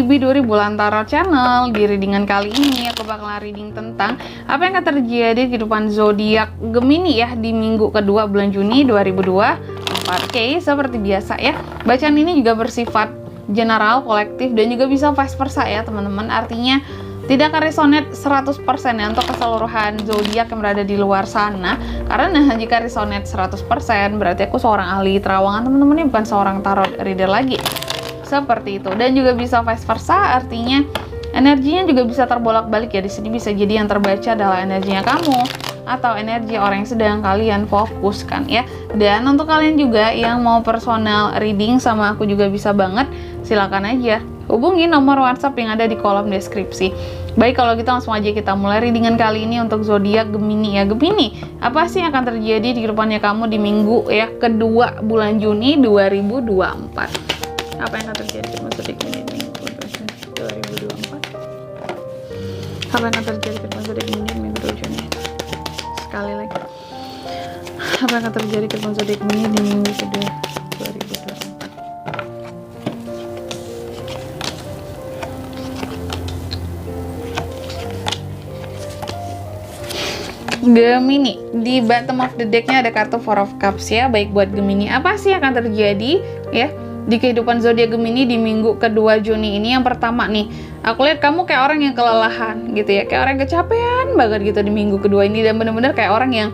Biduri Bulan Tarot Channel. Di readingan kali ini aku bakalan reading tentang apa yang akan terjadi di kehidupan zodiak Gemini ya di minggu kedua bulan Juni 2024. Oke, seperti biasa ya, bacaan ini juga bersifat general, kolektif, dan juga bisa vice versa ya teman-teman. Artinya tidak akan resonate 100% ya untuk keseluruhan zodiak yang berada di luar sana. Karena jika resonate 100% berarti aku seorang ahli terawangan teman-teman, ini bukan seorang tarot reader lagi. Seperti itu. Dan juga bisa vice versa, artinya energinya juga bisa terbolak-balik ya. Di sini bisa jadi yang terbaca adalah energinya kamu atau energi orang yang sedang kalian fokuskan ya. Dan untuk kalian juga yang mau personal reading sama aku juga bisa banget, silakan aja hubungi nomor WhatsApp yang ada di kolom deskripsi. Baik, kalau gitu langsung aja kita mulai readingan kali ini untuk zodiak Gemini ya. Gemini, apa sih yang akan terjadi di kehidupannya kamu di minggu ya kedua bulan Juni 2024? Apa yang akan terjadi di zodiak Gemini di minggu kedua Juni 2024? Apa yang akan terjadi di zodiak Gemini di minggu kedua Juni? Sekali lagi. Apa yang akan terjadi di zodiak Gemini di minggu kedua 2024? Gemini, di bottom of the decknya ada kartu Four of Cups ya. Baik, buat Gemini, apa sih yang akan terjadi ya di kehidupan zodiak Gemini di minggu kedua Juni ini? Yang pertama nih, aku lihat kamu kayak orang yang kelelahan gitu ya, kayak orang yang kecapean banget gitu di minggu kedua ini, dan bener-bener kayak orang yang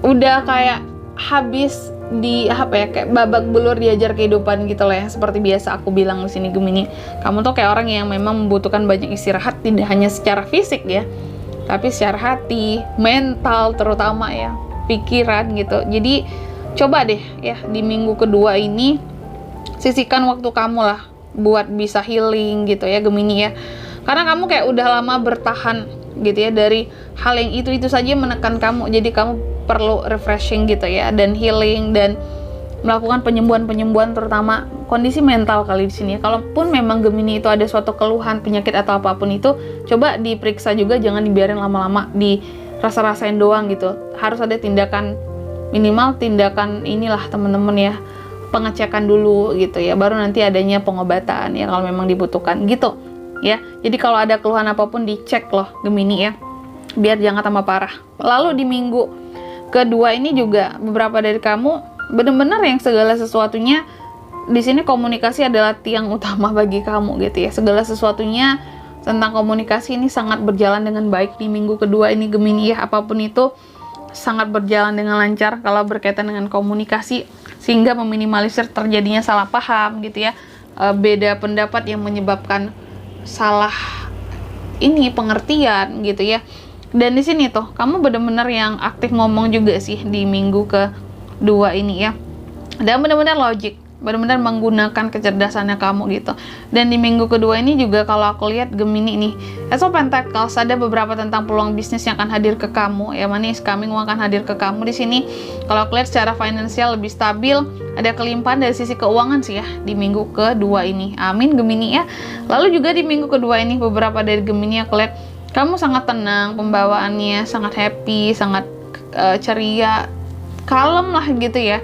udah kayak habis di apa ya, kayak babak belur diajar kehidupan gitu lah ya. Seperti biasa aku bilang di sini Gemini, kamu tuh kayak orang yang memang membutuhkan banyak istirahat, tidak hanya secara fisik ya, tapi secara hati, mental terutama ya, pikiran gitu. Jadi coba deh ya di minggu kedua ini sisihkan waktu kamu lah buat bisa healing gitu ya Gemini ya. Karena kamu kayak udah lama bertahan gitu ya dari hal yang itu saja menekan kamu. Jadi kamu perlu refreshing gitu ya, dan healing, dan melakukan penyembuhan terutama kondisi mental kali di sini. Kalaupun memang Gemini itu ada suatu keluhan, penyakit atau apapun itu, coba diperiksa juga, jangan dibiarin lama-lama dirasa-rasain doang gitu. Harus ada tindakan, minimal tindakan inilah temen-temen ya, pengecekan dulu gitu ya, baru nanti adanya pengobatan ya kalau memang dibutuhkan gitu ya. Jadi kalau ada keluhan apapun dicek loh Gemini ya, biar jangan tambah parah. Lalu di minggu kedua ini juga beberapa dari kamu benar-benar yang segala sesuatunya di sini komunikasi adalah tiang utama bagi kamu gitu ya. Segala sesuatunya tentang komunikasi ini sangat berjalan dengan baik di minggu kedua ini Gemini ya. Apapun itu sangat berjalan dengan lancar kalau berkaitan dengan komunikasi, sehingga meminimalisir terjadinya salah paham gitu ya, beda pendapat yang menyebabkan salah ini pengertian gitu ya. Dan di sini tuh kamu benar-benar yang aktif ngomong juga sih di minggu kedua ini ya, dan benar-benar logik, benar-benar menggunakan kecerdasannya kamu gitu. Dan di minggu kedua ini juga kalau aku lihat Gemini nih, Ace of Pentacles, ada beberapa tentang peluang bisnis yang akan hadir ke kamu ya. Money is coming, uang akan hadir ke kamu di sini. Kalau aku lihat secara finansial lebih stabil, ada kelimpahan dari sisi keuangan sih ya di minggu kedua ini. Amin Gemini ya. Lalu juga di minggu kedua ini beberapa dari Gemini aku lihat kamu sangat tenang, pembawaannya sangat happy, sangat ceria, kalem lah gitu ya.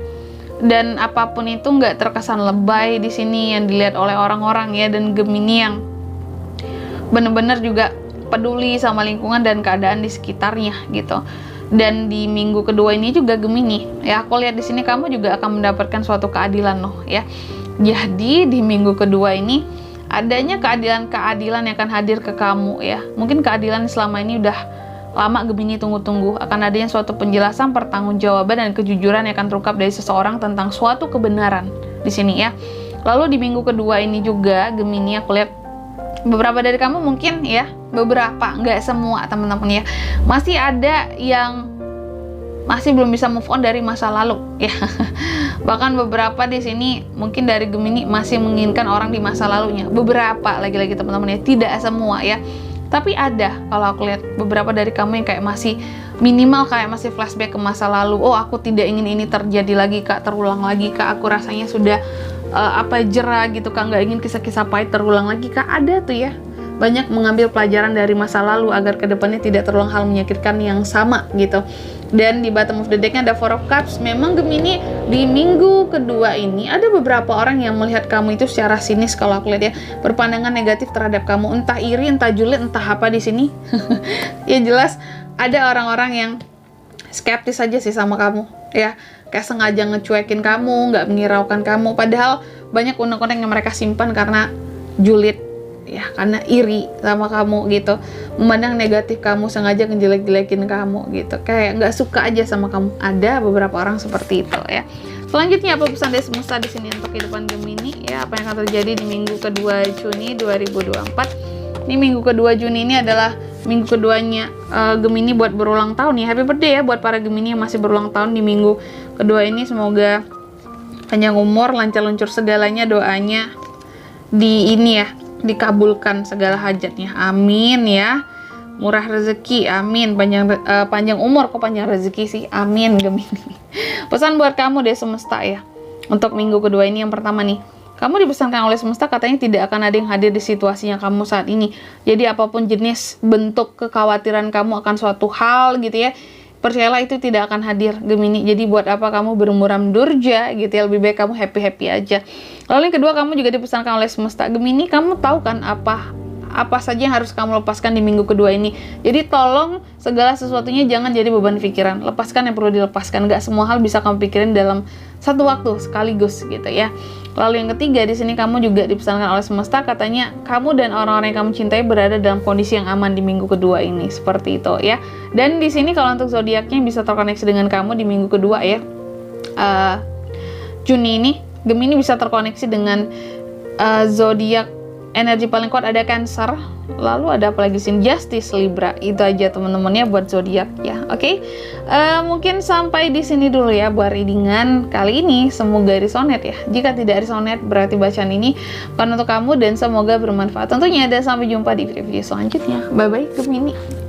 Dan apapun itu nggak terkesan lebay di sini yang dilihat oleh orang-orang ya. Dan Gemini yang bener-bener juga peduli sama lingkungan dan keadaan di sekitarnya gitu. Dan di minggu kedua ini juga Gemini ya, aku lihat di sini kamu juga akan mendapatkan suatu keadilan loh ya. Jadi di minggu kedua ini adanya keadilan yang akan hadir ke kamu ya. Mungkin keadilan selama ini udah lama Gemini tunggu-tunggu. Akan adanya suatu penjelasan, pertanggungjawaban, dan kejujuran yang akan terungkap dari seseorang tentang suatu kebenaran di sini ya. Lalu di minggu kedua ini juga Gemini aku lihat beberapa dari kamu mungkin ya, beberapa, nggak semua teman-teman ya, masih ada yang masih belum bisa move on dari masa lalu ya. Bahkan beberapa di sini mungkin dari Gemini masih menginginkan orang di masa lalunya. Beberapa lagi-lagi teman-teman ya, tidak semua ya. Tapi ada, kalau aku lihat beberapa dari kamu yang kayak masih minimal kayak masih flashback ke masa lalu. Oh, aku tidak ingin ini terjadi lagi kak, terulang lagi kak. Aku rasanya sudah jera gitu kak, nggak ingin kisah-kisah pahit terulang lagi kak. Ada tuh ya banyak mengambil pelajaran dari masa lalu agar kedepannya tidak terulang hal menyakitkan yang sama gitu. Dan di bottom of the decknya ada Four of Cups. Memang Gemini di minggu kedua ini ada beberapa orang yang melihat kamu itu secara sinis, kalau aku lihat ya, berpandangan negatif terhadap kamu, entah iri, entah julid, entah apa di sini. Ya jelas ada orang-orang yang skeptis aja sih sama kamu ya, kayak sengaja ngecuekin kamu, nggak menghiraukan kamu, padahal banyak unek-unek yang mereka simpan karena julid ya, karena iri sama kamu gitu, memandang negatif kamu, sengaja ngejelek-jelekin kamu gitu, kayak nggak suka aja sama kamu. Ada beberapa orang seperti itu ya. Selanjutnya apa pesan dari semesta di sini untuk kehidupan Gemini ya, apa yang akan terjadi di minggu kedua Juni 2024. Ini minggu kedua Juni ini adalah minggu keduanya Gemini buat berulang tahun ya. Happy birthday ya buat para Gemini yang masih berulang tahun di minggu kedua ini. Semoga panjang umur, lancar luncur segalanya, doanya di ini ya, dikabulkan segala hajatnya, amin ya. Murah rezeki, amin. Panjang umur, kok panjang rezeki sih, amin Gemini. Pesan buat kamu deh semesta ya, untuk minggu kedua ini. Yang pertama nih, kamu dipesankan oleh semesta katanya tidak akan ada yang hadir di situasinya kamu saat ini. Jadi apapun jenis bentuk kekhawatiran kamu akan suatu hal gitu ya, percayalah itu tidak akan hadir Gemini. Jadi buat apa kamu bermuram durja gitu ya, lebih baik kamu happy-happy aja. Lalu yang kedua, kamu juga dipesankan oleh semesta Gemini, kamu tahu kan apa saja yang harus kamu lepaskan di minggu kedua ini. Jadi tolong segala sesuatunya jangan jadi beban pikiran, lepaskan yang perlu dilepaskan. Gak semua hal bisa kamu pikirin dalam satu waktu sekaligus gitu ya. Lalu yang ketiga, di sini kamu juga dipesankan oleh semesta katanya kamu dan orang-orang yang kamu cintai berada dalam kondisi yang aman di minggu kedua ini, seperti itu ya. Dan di sini kalau untuk zodiaknya bisa terkoneksi dengan kamu di minggu kedua ya, Juni ini Gemini bisa terkoneksi dengan zodiak energi paling kuat, ada Cancer, lalu ada apa lagi sini, Justice, Libra. Itu aja teman-temannya buat zodiak ya. Oke. Mungkin sampai di sini dulu ya buat readingan kali ini. Semoga resonate ya. Jika tidak resonate berarti bacaan ini bukan untuk kamu dan semoga bermanfaat tentunya. Dan sampai jumpa di video selanjutnya. Bye bye Gemini.